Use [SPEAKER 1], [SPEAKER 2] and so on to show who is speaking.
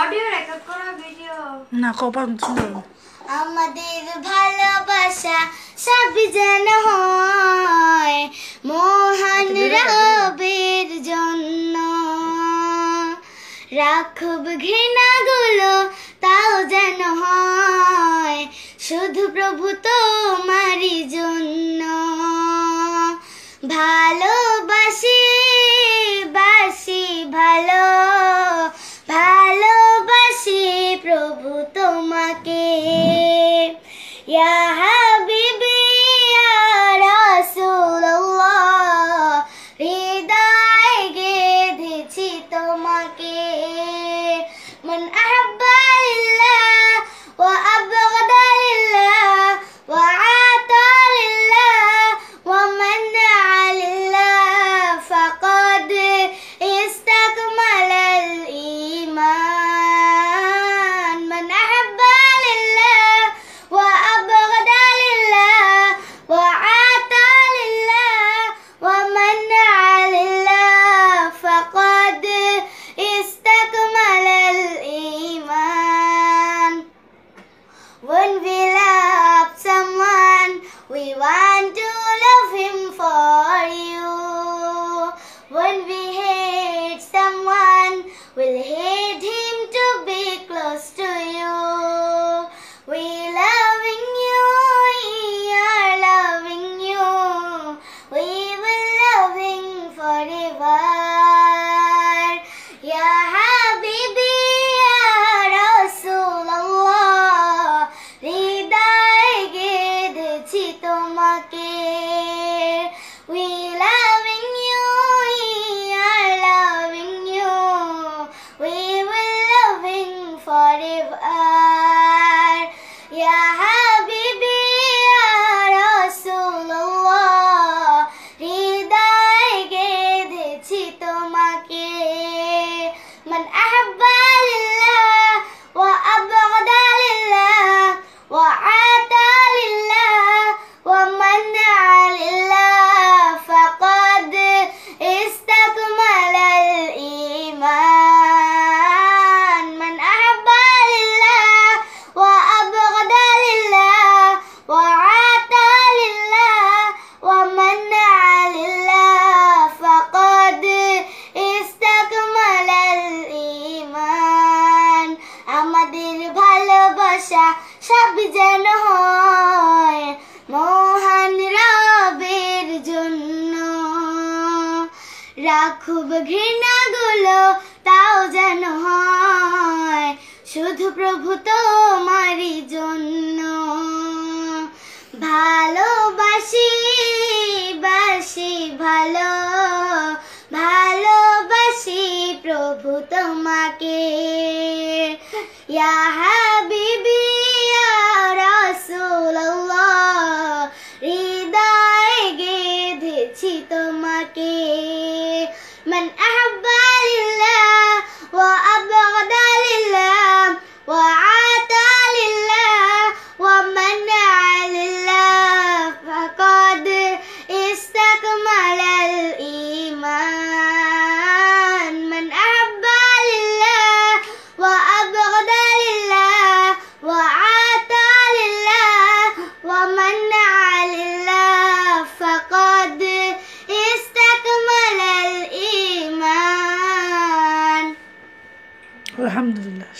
[SPEAKER 1] Audio record করা video
[SPEAKER 2] না কপাল সুন্দর।
[SPEAKER 3] আমাদের ভালোবাসা সব যেন হয় মহান রবের জন্য, রাখব ঘৃণাগুলো তাও যেন হয় শুধু প্রভু তোমারই জন্য। ভালোবাসি বাসি ভালো ভালোবাসি প্রভু তোমাকে, ইয়া হাবিবি ইয়া রাসূলুল্লাহ, হৃদয়ে গেঁথেছি তোমাকে। মান আহাব্বা লিল্লাহ ওয়া আবগাদা লিল্লাহ ওয়া আতা লিল্লাহ ওয়া মান্না লিল্লাহ ফাকাদ ইস্তাকমালাল ঈমান। মান আহাব্বা লিল্লাহ ওয়া আবগাদা লিল্লাহ ওয়া আতা লিল্লাহ ওয়া মান্না লিল্লাহ ফাকাদ ইস্তাকমালাল ঈমান। When we love someone, we want to love him for you. When we hate someone, we'll hate him to be close to you. We loving you, we are loving you. We will love him forever. Ya Habibi, Ya Rasulullah, হৃদয়ে গেঁথেছি তোমাকে। We loving you, we are loving you. We will loving forever. Ya Habibi, Ya Rasulullah, হৃদয়ে গেঁথেছি তোমাকে। মান আহাব্বা লিল্লাহ ওয়া আবগাদা লিল্লাহ ওয়া আতা লিল্লাহ ওয়া মান্না লিল্লাহ ফাকাদ ইস্তাকমালাল ঈমান। মান আহাব্বা লিল্লাহ ওয়া আবগাদা লিল্লাহ ওয়া আতা লিল্লাহ ওয়া মান্না লিল্লাহ ফাকাদ ইস্তাকমালাল ঈমান। আমাদের ভালোবাসা সব যেন হয় মহান রবের জন্য, রাখব ঘৃণাগুলো তাও যেন হয় শুধু প্রভু তোমারই জন্য। ভালোবাসি বাসি ভালো ভালোবাসি প্রভু তোমাকে, ইয়া হাবিবি ইয়া রাসূলুল্লাহ, হৃদয়ে গেঁথেছি তোমাকে। মান আহাব্বা লিল্লাহ ওয়া আবগাদা লিল্লাহ ওয়া আতা লিল্লাহ ওয়া মান্না লিল্লাহ ফাকাদ ইস্তাকমালাল ঈমান। মান আহাব্বা লিল্লাহ ওয়া আবগাদা লিল্লাহ ওয়া আতা লিল্লাহ ওয়া মান্না লিল্লাহ ফাকাদ ইস্তাকমালাল ঈমান।
[SPEAKER 2] আলহামদুলিল্লাহ।